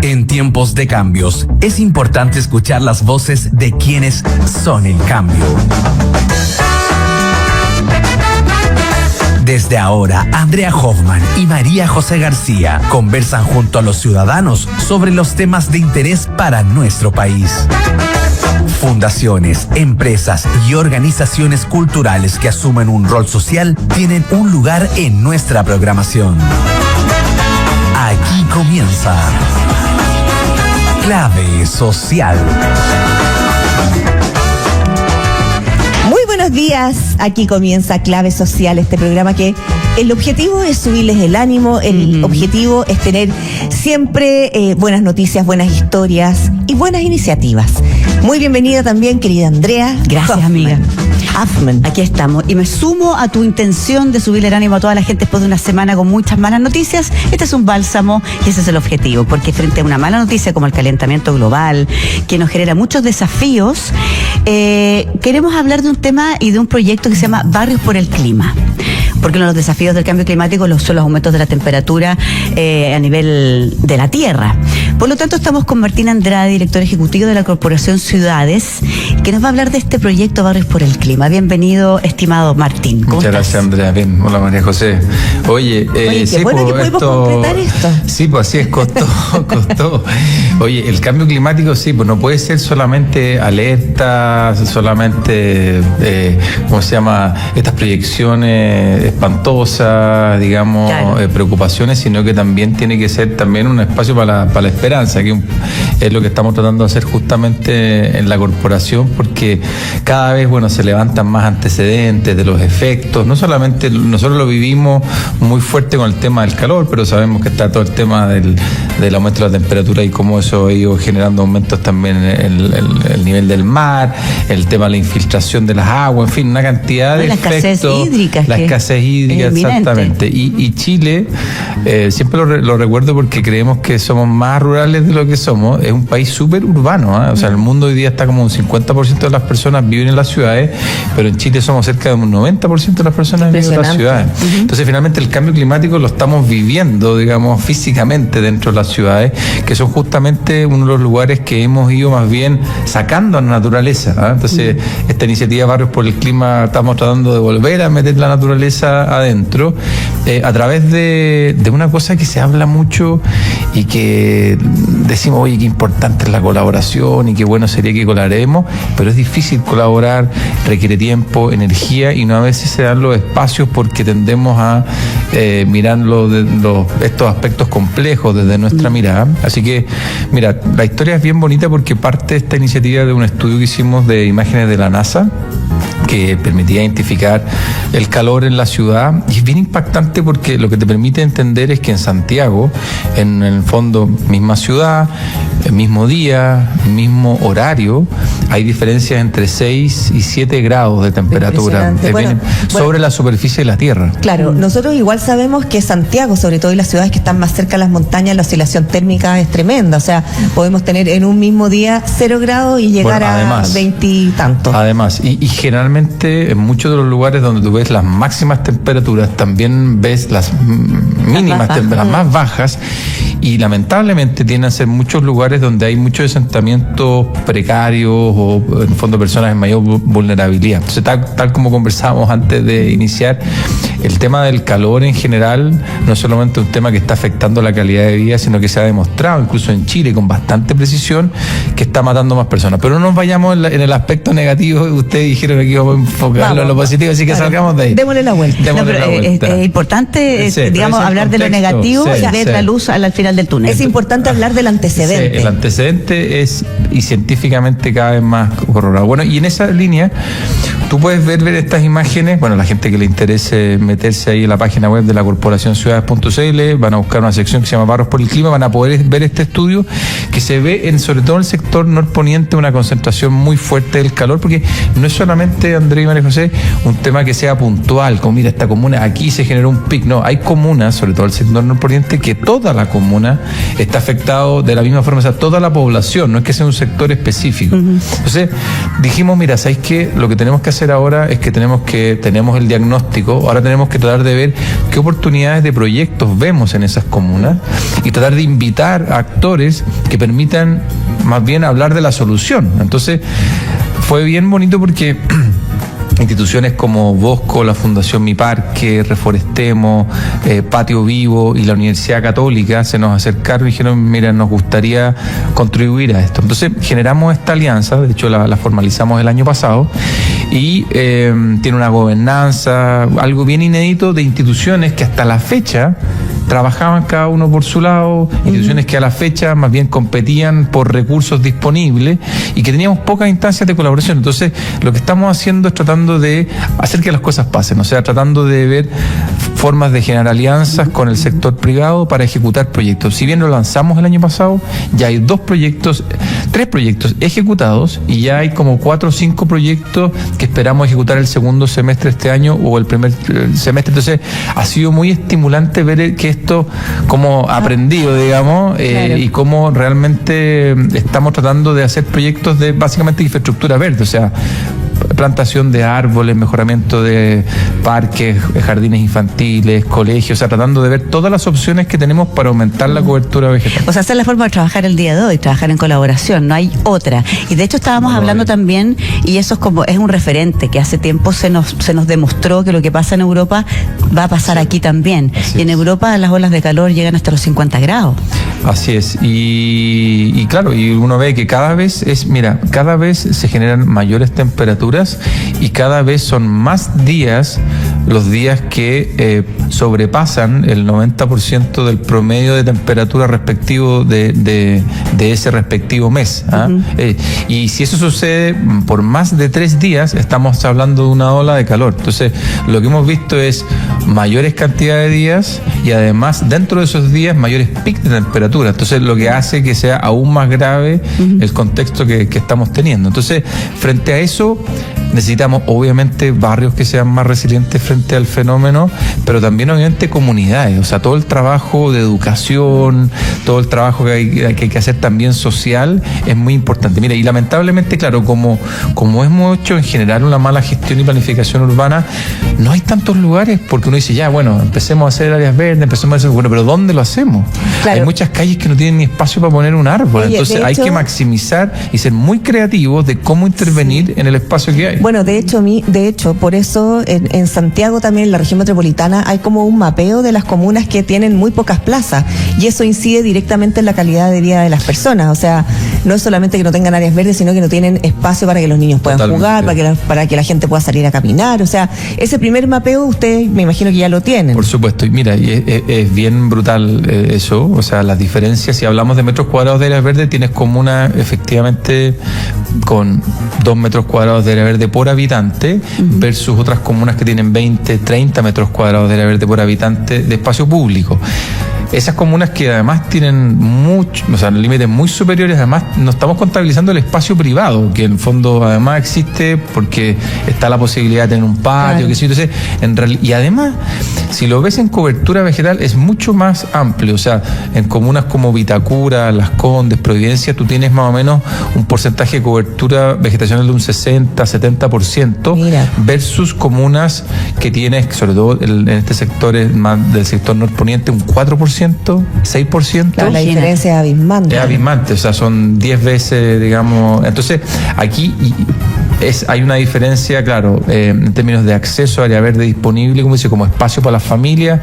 En tiempos de cambios, es importante escuchar las voces de quienes son el cambio. Desde ahora, Andrea Hoffman y María José García conversan junto a los ciudadanos sobre los temas de interés para nuestro país. Fundaciones, empresas y organizaciones culturales que asumen un rol social tienen un lugar en nuestra programación. Aquí comienza Clave Social. Muy buenos días, aquí comienza Clave Social, este programa que el objetivo es subirles el ánimo, el objetivo es tener siempre buenas noticias, buenas historias y buenas iniciativas. Muy bienvenida también, querida Andrea. Gracias, Hoffman. amiga. Hoffman. Aquí estamos. Y me sumo a tu intención de subirle el ánimo a toda la gente después de una semana con muchas malas noticias. Este es un bálsamo y ese es el objetivo, porque frente a una mala noticia como el calentamiento global, que nos genera muchos desafíos, queremos hablar de un tema y de un proyecto que se llama Barrios por el Clima. Porque uno de los desafíos del cambio climático son los aumentos de la temperatura a nivel de la Tierra. Por lo tanto, estamos con Martín Andrade, director ejecutivo de la Corporación Ciudades, que nos va a hablar de este proyecto Barrios por el Clima. Bienvenido, estimado Martín. Muchas gracias, Andrea. Bien, hola María José. Oye, qué sí, bueno que pudimos concretar esto. Sí, pues así es, costó. Oye, el cambio climático, sí, pues no puede ser solamente alerta, solamente, ¿cómo se llama? Estas proyecciones espantosas, digamos, claro, preocupaciones, sino que también tiene que ser también un espacio para la esperanza, que es lo que estamos tratando de hacer justamente en la corporación, porque cada vez, bueno, se levantan más antecedentes de los efectos. No solamente nosotros lo vivimos muy fuerte con el tema del calor, pero sabemos que está todo el tema del aumento de la temperatura y cómo eso ha ido generando aumentos también en el nivel del mar, el tema de la infiltración de las aguas, en fin, una cantidad de efectos. La escasez hídrica, exactamente. Y Chile, siempre lo recuerdo porque creemos que somos más rurales de lo que somos, es un país súper urbano, ¿eh? O sea, el mundo hoy día está como un 50% de las personas viven en las ciudades, pero en Chile somos cerca de un 90% de las personas viven en las ciudades. Entonces, finalmente, el cambio climático lo estamos viviendo, digamos, físicamente dentro de las ciudades, que son justamente uno de los lugares que hemos ido más bien sacando a la naturaleza, ¿eh? Entonces, esta iniciativa Barrios por el Clima, estamos tratando de volver a meter la naturaleza adentro, a través de una cosa que se habla mucho y que decimos, oye, qué importante es la colaboración y qué bueno sería que colaboremos, pero es difícil colaborar, requiere tiempo, energía y no a veces se dan los espacios porque tendemos a mirar estos aspectos complejos desde nuestra mirada. Así que, mira, la historia es bien bonita porque parte de esta iniciativa de un estudio que hicimos de imágenes de la NASA, que permitía identificar el calor en la ciudad, y es bien impactante porque lo que te permite entender es que en Santiago, en el fondo, misma ciudad, el mismo día, mismo horario, hay diferencias entre 6 y 7 grados de temperatura sobre la superficie de la Tierra. Claro, nosotros igual sabemos que Santiago, sobre todo, y las ciudades que están más cerca de las montañas, la oscilación térmica es tremenda, o sea, podemos tener en un mismo día 0 grados y llegar a 20 y tantos. Además, y generalmente en muchos de los lugares donde tú ves las máximas temperaturas, también ves las mínimas, las más bajas, y lamentablemente tienen a ser muchos lugares donde hay muchos asentamientos precarios o en fondo personas en mayor vulnerabilidad. Entonces, tal como conversábamos antes de iniciar, el tema del calor en general no es solamente un tema que está afectando la calidad de vida, sino que se ha demostrado incluso en Chile con bastante precisión que está matando más personas. Pero no nos vayamos en el aspecto negativo. Ustedes dijeron que íbamos a enfocarlo en lo positivo, así que salgamos de ahí. Démosle la vuelta. Es importante, digamos, hablar de lo negativo y ver la luz al final del túnel. Es importante hablar del antecedente. Sí, el antecedente es, y científicamente cada vez más corroborado. Bueno, y en esa línea, tú puedes ver estas imágenes. Bueno, la gente que le interese meterse ahí en la página web de la Corporación Ciudades.cl, van a buscar una sección que se llama Barrios por el Clima, van a poder ver este estudio que se ve sobre todo en el sector norponiente, una concentración muy fuerte del calor, porque no es solamente, Andrés y María José, un tema que sea puntual, como mira, esta comuna, aquí se generó un pic. No, hay comunas, sobre todo el sector norponiente, que toda la comuna está afectado de la misma forma. O sea, toda la población, no es que sea un sector específico. Entonces dijimos, mira, ¿sabéis qué? Lo que tenemos que hacer ahora es que tenemos el diagnóstico, ahora tenemos que tratar de ver qué oportunidades de proyectos vemos en esas comunas y tratar de invitar a actores que permitan más bien hablar de la solución. Entonces fue bien bonito porque instituciones como Bosco, la Fundación Mi Parque, Reforestemos, Patio Vivo y la Universidad Católica se nos acercaron y dijeron, mira, nos gustaría contribuir a esto. Entonces generamos esta alianza, de hecho la formalizamos el año pasado, y tiene una gobernanza, algo bien inédito de instituciones que hasta la fecha trabajaban cada uno por su lado, instituciones que a la fecha más bien competían por recursos disponibles y que teníamos pocas instancias de colaboración. Entonces, lo que estamos haciendo es tratando de hacer que las cosas pasen, o sea, tratando de ver formas de generar alianzas con el sector privado para ejecutar proyectos. Si bien lo lanzamos el año pasado, ya hay 3 proyectos ejecutados y ya hay como 4 o 5 proyectos que esperamos ejecutar el segundo semestre de este año o el primer semestre. Entonces, ha sido muy estimulante ver que esto como aprendido, digamos, claro. Y cómo realmente estamos tratando de hacer proyectos de básicamente infraestructura verde, o sea, plantación de árboles, mejoramiento de parques, jardines infantiles, colegios, o sea, tratando de ver todas las opciones que tenemos para aumentar la cobertura vegetal. O sea, esa es la forma de trabajar el día de hoy, trabajar en colaboración, no hay otra. Y de hecho estábamos hablando también, y eso es un referente, que hace tiempo se nos demostró que lo que pasa en Europa va a pasar aquí también. Y en Europa las olas de calor llegan hasta los 50 grados. Así es, y claro, y uno ve que cada vez se generan mayores temperaturas y cada vez son más días los días que sobrepasan el 90% del promedio de temperatura respectivo de ese respectivo mes. Y si eso sucede por más de 3 días, estamos hablando de una ola de calor. Entonces, lo que hemos visto es mayores cantidades de días y además dentro de esos días mayores picos de temperatura. Entonces, lo que hace que sea aún más grave el contexto que estamos teniendo. Entonces, frente a eso, necesitamos obviamente barrios que sean más resilientes frente al fenómeno, pero también obviamente comunidades, o sea, todo el trabajo de educación, todo el trabajo que hay que hacer también social es muy importante. Mira, y lamentablemente, claro, como hemos hecho en general una mala gestión y planificación urbana, no hay tantos lugares, porque uno dice, ya, bueno, empecemos a hacer áreas verdes, empecemos a hacer, bueno, pero ¿dónde lo hacemos? Claro. Hay muchas calles que no tienen ni espacio para poner un árbol. Oye, entonces hay que maximizar y ser muy creativos de cómo intervenir en el espacio que hay. Bueno, de hecho, por eso en Santiago también, en la región metropolitana, hay como un mapeo de las comunas que tienen muy pocas plazas y eso incide directamente en la calidad de vida de las personas. O sea, no es solamente que no tengan áreas verdes, sino que no tienen espacio para que los niños puedan jugar, para que la gente pueda salir a caminar. O sea, ese primer mapeo ustedes me imagino que ya lo tienen. Por supuesto, y mira, es bien brutal eso, o sea, las diferencias, si hablamos de metros cuadrados de áreas verdes, tienes comunas efectivamente con 2 metros cuadrados de área verde por habitante versus otras comunas que tienen 20, 30 metros cuadrados de área verde por habitante de espacio público. Esas comunas que además tienen límites muy superiores, además no estamos contabilizando el espacio privado, que en el fondo además existe porque está la posibilidad de tener un patio, que sí, entonces, y además, si lo ves en cobertura vegetal, es mucho más amplio, o sea, en comunas como Vitacura, Las Condes, Providencia, tú tienes más o menos un porcentaje de cobertura vegetacional de un 60-70%, versus comunas que tienes, sobre todo en este sector más del sector norponiente, un 4%. 6%. Claro, la diferencia es abismante. Es abismante, o sea, son 10 veces, digamos. Entonces, aquí hay una diferencia, claro, en términos de acceso a área verde disponible, como dice, como espacio para las familias,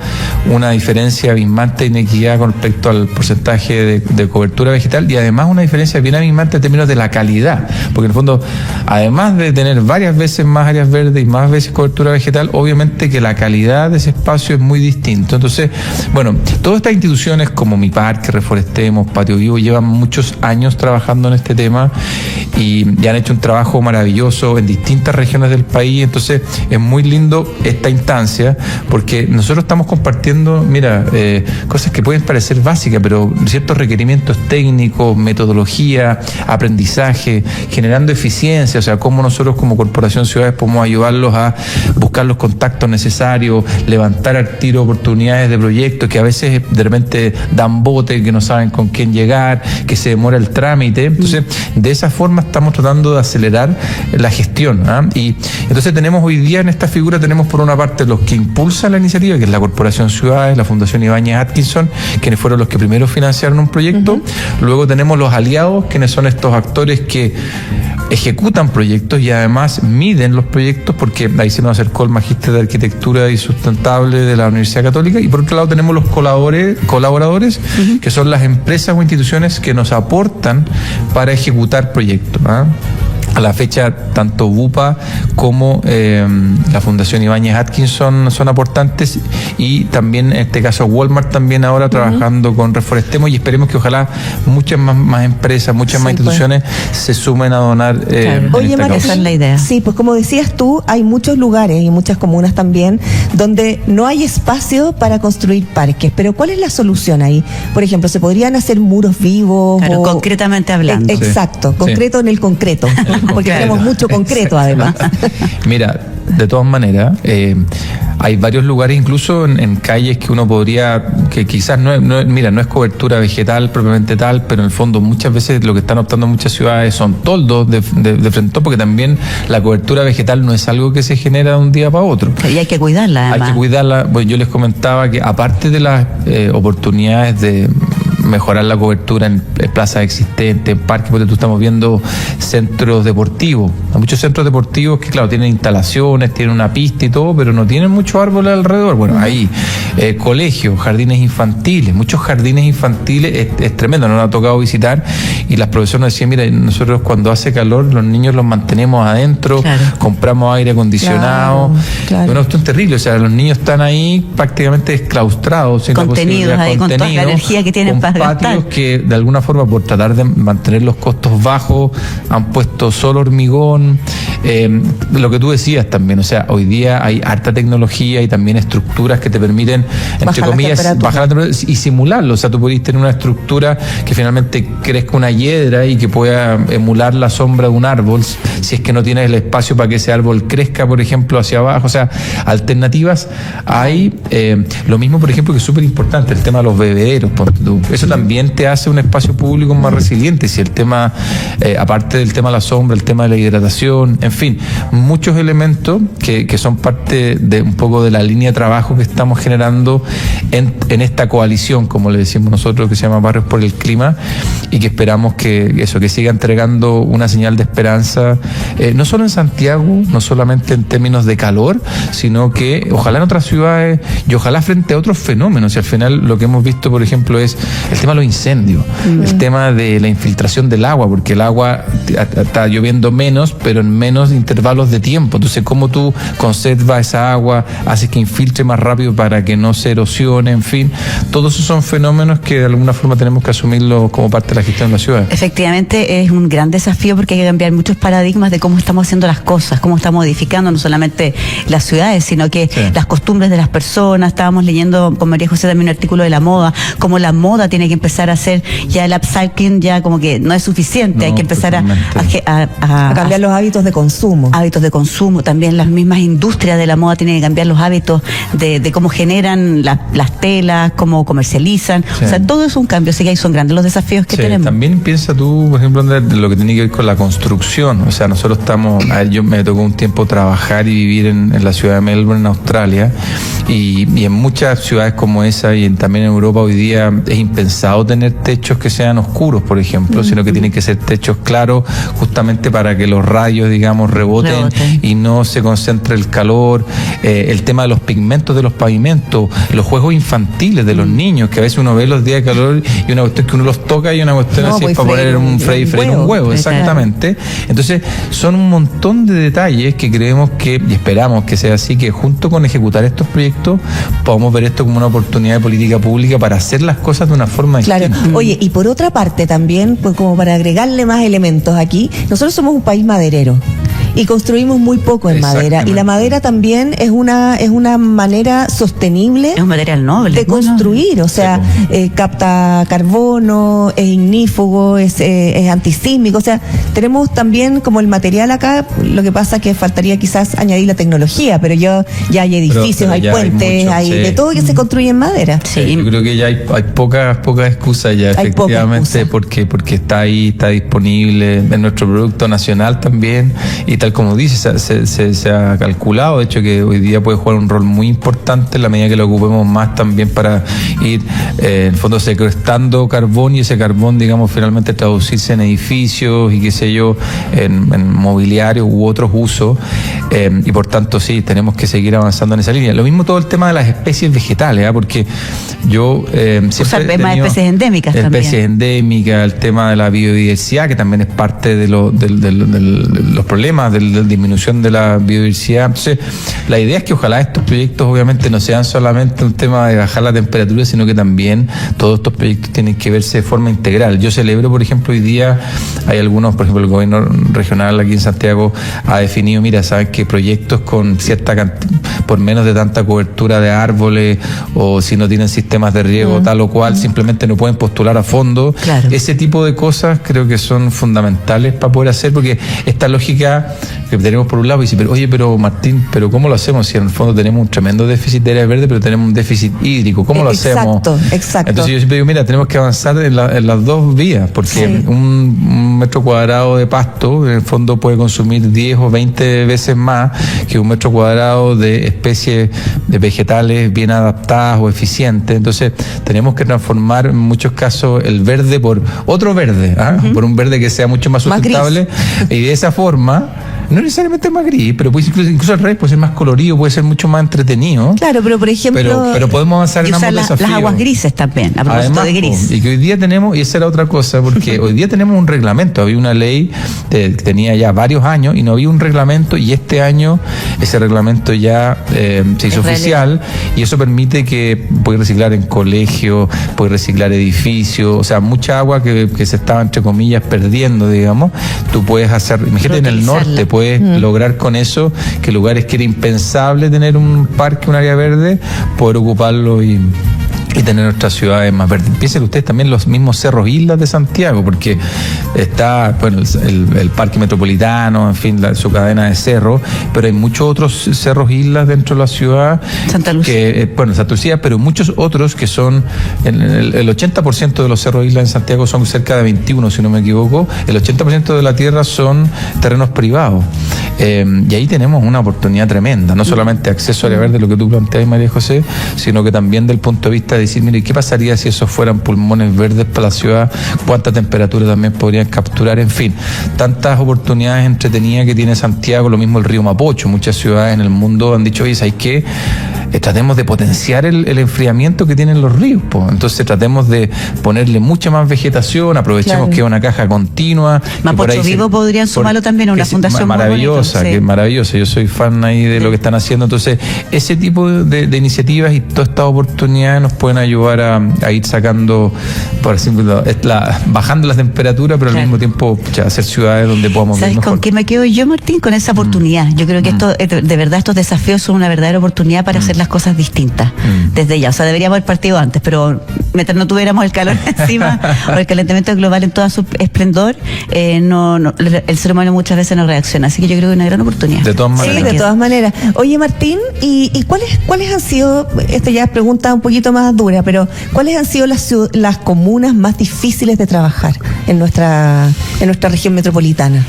una diferencia abismante de inequidad con respecto al porcentaje de cobertura vegetal y además una diferencia bien abismante en términos de la calidad, porque en el fondo, además de tener varias veces más áreas verdes y más veces cobertura vegetal, obviamente que la calidad de ese espacio es muy distinto. Entonces, bueno, todas estas instituciones como Mi Parque, Reforestemos, Patio Vivo, llevan muchos años trabajando en este tema y han hecho un trabajo maravilloso en distintas regiones del país. Entonces es muy lindo esta instancia, porque nosotros estamos compartiendo, cosas que pueden parecer básicas, pero ciertos requerimientos técnicos, metodología, aprendizaje, generando eficiencia, o sea, cómo nosotros como Corporación Ciudades podemos ayudarlos a buscar los contactos necesarios, levantar al tiro oportunidades de proyectos que a veces de repente dan bote, que no saben con quién llegar, que se demora el trámite. Entonces, de esa forma estamos tratando de acelerar la gestión, ¿ah? Y entonces tenemos hoy día en esta figura, tenemos por una parte los que impulsan la iniciativa, que es la Corporación Ciudades, la Fundación Ibáñez Atkinson, quienes fueron los que primero financiaron un proyecto. Luego tenemos los aliados, quienes son estos actores que ejecutan proyectos y además miden los proyectos, porque ahí se nos acercó el Magíster de Arquitectura y Sustentable de la Universidad Católica. Y por otro lado tenemos los colaboradores, que son las empresas o instituciones que nos aportan para ejecutar proyectos, ¿ah? A la fecha, tanto BUPA como la Fundación Ibáñez Atkinson son aportantes, y también en este caso Walmart también ahora trabajando con Reforestemos, y esperemos que ojalá muchas más empresas, muchas más instituciones se sumen a donar. Oye, María, esa es la idea. Sí, pues como decías tú, hay muchos lugares y muchas comunas también donde no hay espacio para construir parques, pero ¿cuál es la solución ahí? Por ejemplo, ¿se podrían hacer muros vivos? Claro, concretamente hablando. Exacto, concreto en el concreto. Porque tenemos mucho concreto además. Mira, de todas maneras, hay varios lugares, incluso en calles que uno podría, que quizás no es cobertura vegetal propiamente tal, pero en el fondo muchas veces lo que están optando muchas ciudades son toldos de frente, porque también la cobertura vegetal no es algo que se genera de un día para otro. Y hay que cuidarla, además. Hay que cuidarla. Pues yo les comentaba que aparte de las oportunidades de mejorar la cobertura en plazas existentes, en parques, porque tú estamos viendo centros deportivos. Hay muchos centros deportivos que, claro, tienen instalaciones, tienen una pista y todo, pero no tienen muchos árboles alrededor. Bueno, ahí, colegios, jardines infantiles, muchos jardines infantiles, es tremendo, nos ha tocado visitar, y las profesoras nos decían, mira, nosotros cuando hace calor, los niños los mantenemos adentro, compramos aire acondicionado. Es una cuestión terrible, o sea, los niños están ahí prácticamente exclaustrados, sin contenidos ahí, con toda la energía que tienen para patios que de alguna forma, por tratar de mantener los costos bajos, han puesto solo hormigón. Lo que tú decías también, o sea, hoy día hay harta tecnología y también estructuras que te permiten, entre comillas, bajar la temperatura y simularlo. O sea, tú podés tener una estructura que finalmente crezca una hiedra y que pueda emular la sombra de un árbol, si es que no tienes el espacio para que ese árbol crezca, por ejemplo, hacia abajo. O sea, alternativas hay. Lo mismo, por ejemplo, que es súper importante, el tema de los bebederos. Eso también te hace un espacio público más resiliente. Si el tema, aparte del tema de la sombra, el tema de la hidratación, en fin, muchos elementos que son parte de un poco de la línea de trabajo que estamos generando en esta coalición, como le decimos nosotros, que se llama Barrios por el Clima, y que esperamos que siga entregando una señal de esperanza, no solo en Santiago, no solamente en términos de calor, sino que ojalá en otras ciudades y ojalá frente a otros fenómenos. Y al final lo que hemos visto, por ejemplo, es el tema de los incendios, el tema de la infiltración del agua, porque el agua está lloviendo menos, pero en menos intervalos de tiempo. Entonces, ¿cómo tú conservas esa agua, haces que infiltre más rápido para que no se erosione? En fin, todos esos son fenómenos que de alguna forma tenemos que asumirlo como parte de la gestión de la ciudad. Efectivamente, es un gran desafío, porque hay que cambiar muchos paradigmas de cómo estamos haciendo las cosas, cómo estamos modificando no solamente las ciudades, sino que las costumbres de las personas. Estábamos leyendo con María José también un artículo de la moda, cómo la moda tiene que empezar a hacer ya el upcycling, ya como que no es suficiente, hay que empezar a cambiar los hábitos de consumo. Hábitos de consumo, también las mismas industrias de la moda tienen que cambiar los hábitos de cómo generan las telas, cómo comercializan. O sea, todo es un cambio, así que ahí son grandes los desafíos que tenemos. También piensa tú, por ejemplo, Andrés, de lo que tiene que ver con la construcción. O sea, nosotros yo me tocó un tiempo trabajar y vivir en la ciudad de Melbourne, en Australia, y en muchas ciudades como esa, y también en Europa hoy día es impensado tener techos que sean oscuros, por ejemplo, sino que tienen que ser techos claros, justamente para que los rayos, digamos, reboten y no se concentre el calor. El tema de los pigmentos de los pavimentos, los juegos infantiles de los niños, que a veces uno ve los días de calor y una cuestión que uno los toca y una cuestión así, pues para poner freír un huevo, exactamente. Entonces, son un montón de detalles que creemos que, y esperamos que sea así, que junto con ejecutar estos proyectos, podamos ver esto como una oportunidad de política pública para hacer las cosas de una forma Claro. distinta. Oye, y por otra parte también, pues como para agregarle más elementos aquí, nosotros somos un país maderero. Y construimos muy poco en madera. Y la madera también es una manera sostenible. Es un material noble. De construir. O sea, capta carbono, es ignífugo, es antisísmico. O sea, tenemos también como el material acá. Lo que pasa es que faltaría quizás añadir la tecnología, pero ya hay edificios, hay puentes, hay de todo que se construye en madera. Sí, yo creo que ya hay pocas excusas ya, efectivamente, porque está ahí, está disponible en nuestro producto nacional también, y tal como dice, se ha calculado, de hecho, que hoy día puede jugar un rol muy importante en la medida que lo ocupemos más también para ir, en el fondo, secuestrando carbón, y ese carbón, digamos, finalmente traducirse en edificios y qué sé yo, en mobiliario u otros usos, y por tanto sí, tenemos que seguir avanzando en esa línea. Lo mismo todo el tema de las especies vegetales, porque yo siempre usar temas de especies endémicas también. Especies endémicas, el tema de la biodiversidad, que también es parte de los problemas de la disminución de la biodiversidad. Entonces, la idea es que ojalá estos proyectos obviamente no sean solamente un tema de bajar la temperatura, sino que también todos estos proyectos tienen que verse de forma integral. Yo celebro, por ejemplo, hoy día hay algunos, por ejemplo, el gobierno regional aquí en Santiago ha definido, mira, saben que proyectos con por menos de tanta cobertura de árboles, o si no tienen sistemas de riego tal o cual, simplemente no pueden postular a fondo. Claro. Ese tipo de cosas creo que son fundamentales para poder hacer, porque esta lógica que tenemos por un lado, dice, pero Martín, pero ¿cómo lo hacemos si en el fondo tenemos un tremendo déficit de áreas verdes, pero tenemos un déficit hídrico? ¿Cómo lo hacemos? Exacto. Entonces yo siempre digo, mira, tenemos que avanzar en las dos vías, porque un metro cuadrado de pasto en el fondo puede consumir 10 o 20 veces más que un metro cuadrado de especies de vegetales bien adaptadas o eficientes. Entonces tenemos que transformar en muchos casos el verde por otro verde, por un verde que sea mucho más sustentable, y de esa forma, no necesariamente más gris, pero puede incluso al revés, puede ser más colorido, puede ser mucho más entretenido. Claro, pero por ejemplo... Pero podemos avanzar en ambos desafíos. Las aguas grises también, a propósito de gris. Y que hoy día tenemos, y esa era otra cosa, porque hoy día tenemos un reglamento, había una ley que tenía ya varios años y no había un reglamento, y este año ese reglamento ya se hizo oficial, y eso permite que puedes reciclar en colegios, puedes reciclar edificios, o sea, mucha agua que se estaba, entre comillas, perdiendo, digamos, tú puedes hacer, imagínate en el norte, puedes lograr con eso que lugares que era impensable tener un parque, un área verde, poder ocuparlo y tener nuestras ciudades más verdes. Piensen ustedes también los mismos cerros islas de Santiago, porque está el Parque Metropolitano, en fin, su cadena de cerros, pero hay muchos otros cerros islas dentro de la ciudad. Santa Lucía. Santa Lucía, pero muchos otros que son, el 80% de los cerros islas en Santiago son cerca de 21, si no me equivoco. El 80% de la tierra son terrenos privados. Y ahí tenemos una oportunidad tremenda, no solamente acceso a área verde, lo que tú planteas, María José, sino que también del punto de vista de decir, mire, ¿qué pasaría si esos fueran pulmones verdes para la ciudad? ¿Cuánta temperatura también podrían capturar? En fin, tantas oportunidades entretenidas que tiene Santiago, lo mismo el río Mapocho. Muchas ciudades en el mundo han dicho, oye, ¿sabes qué? Tratemos de potenciar el enfriamiento que tienen los ríos, entonces tratemos de ponerle mucha más vegetación, aprovechemos que es una caja continua. Mapocho Vivo podrían sumarlo también a una fundación maravillosa, que es maravillosa, yo soy fan ahí de lo que están haciendo. Entonces ese tipo de iniciativas y todas estas oportunidades nos pueden ayudar a ir sacando, por ejemplo, bajando las temperaturas, pero al mismo tiempo hacer ciudades donde podamos vivir mejor. ¿Sabes con qué me quedo yo, Martín? Con esa oportunidad. Yo creo que de verdad estos desafíos son una verdadera oportunidad para hacer las cosas distintas desde ya. O sea, deberíamos haber partido antes, pero mientras no tuviéramos el calor encima o el calentamiento global en todo su esplendor, el ser humano muchas veces no reacciona. Así que yo creo que es una gran oportunidad. De todas maneras. Sí, de todas maneras. Oye, Martín, ¿y cuáles han sido, esta ya es pregunta un poquito más dura, pero cuáles han sido las comunas más difíciles de trabajar en nuestra región metropolitana?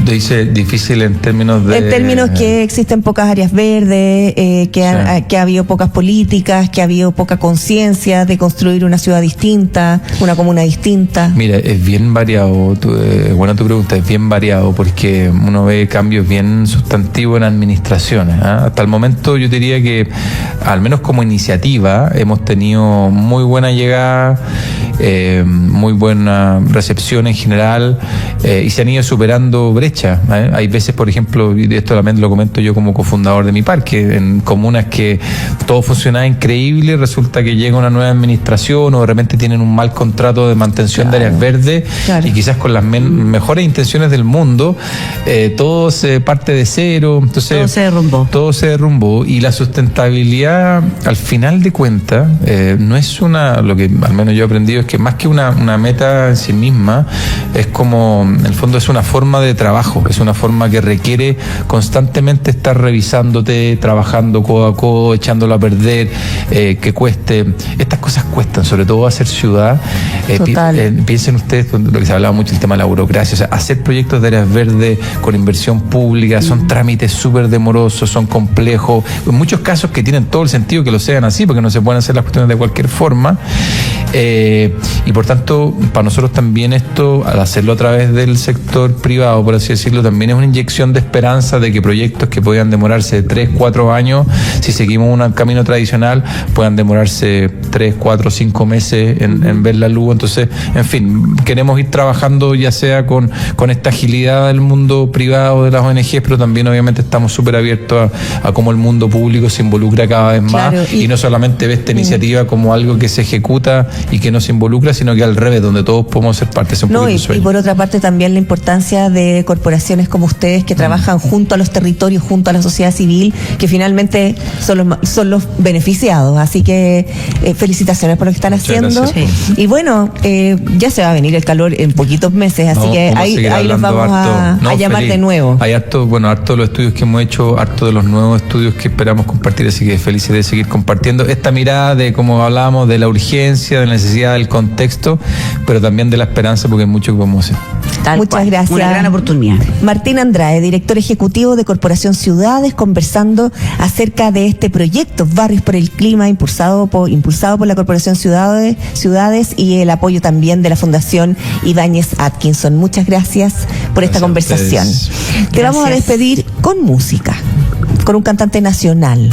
Dice difícil en términos de... En términos que existen pocas áreas verdes, que ha habido pocas políticas, que ha habido poca conciencia de construir una ciudad distinta, una comuna distinta. Mira, es bien variado, buena tu pregunta, es bien variado porque uno ve cambios bien sustantivos en administraciones. Hasta el momento yo diría que, al menos como iniciativa, hemos tenido muy buena llegada muy buena recepción en general, y se han ido superando brechas. Hay veces, por ejemplo, y esto también lo comento yo como cofundador de mi parque, en comunas que todo funcionaba increíble, resulta que llega una nueva administración o de repente tienen un mal contrato de mantención de áreas verdes, y quizás con las mejores intenciones del mundo, todo se parte de cero, entonces todo se derrumbó, y la sustentabilidad al final de cuentas no es lo que al menos yo he aprendido es que más que una meta en sí misma, es como, en el fondo es una forma de trabajo, es una forma que requiere constantemente estar revisándote, trabajando codo a codo, echándolo a perder, que cueste. Estas cosas cuestan, sobre todo hacer ciudad. Piensen ustedes, lo que se hablaba mucho, el tema de la burocracia, o sea, hacer proyectos de áreas verdes con inversión pública son trámites súper demorosos, son complejos, en muchos casos que tienen todo el sentido que lo sean así, porque no se pueden hacer las cuestiones de cualquier forma, y por tanto, para nosotros también esto, al hacerlo a través del sector privado, por así decirlo, también es una inyección de esperanza de que proyectos que podían demorarse 3, 4 años, si seguimos un camino tradicional, puedan demorarse 3, 4, 5 meses en ver la luz. Entonces, en fin, queremos ir trabajando ya sea con esta agilidad del mundo privado, de las ONGs, pero también obviamente estamos súper abiertos a cómo el mundo público se involucra cada vez más, y no solamente ve esta iniciativa como algo que se ejecuta y que no se involucra, sino que al revés, donde todos podemos ser parte. Y por otra parte también la importancia de corporaciones como ustedes que trabajan junto a los territorios, junto a la sociedad civil, que finalmente son los beneficiados. Así que felicitaciones por lo que están haciendo. Gracias. Y bueno, ya se va a venir el calor en poquitos meses, así que ahí los vamos a llamar feliz. De nuevo. Hay harto de los estudios que hemos hecho, harto de los nuevos estudios que esperamos compartir, así que felices de seguir compartiendo esta mirada de, como hablábamos, de la urgencia, de la necesidad, del contexto, pero también de la esperanza, porque hay mucho que podemos hacer. Muchas gracias. Una gran oportunidad. Martín Andrade, director ejecutivo de Corporación Ciudades, conversando acerca de este proyecto Barrios por el Clima, impulsado por la Corporación Ciudades y el apoyo también de la Fundación Ibáñez Atkinson. Muchas gracias por esta conversación. Te vamos a despedir con música, con un cantante nacional.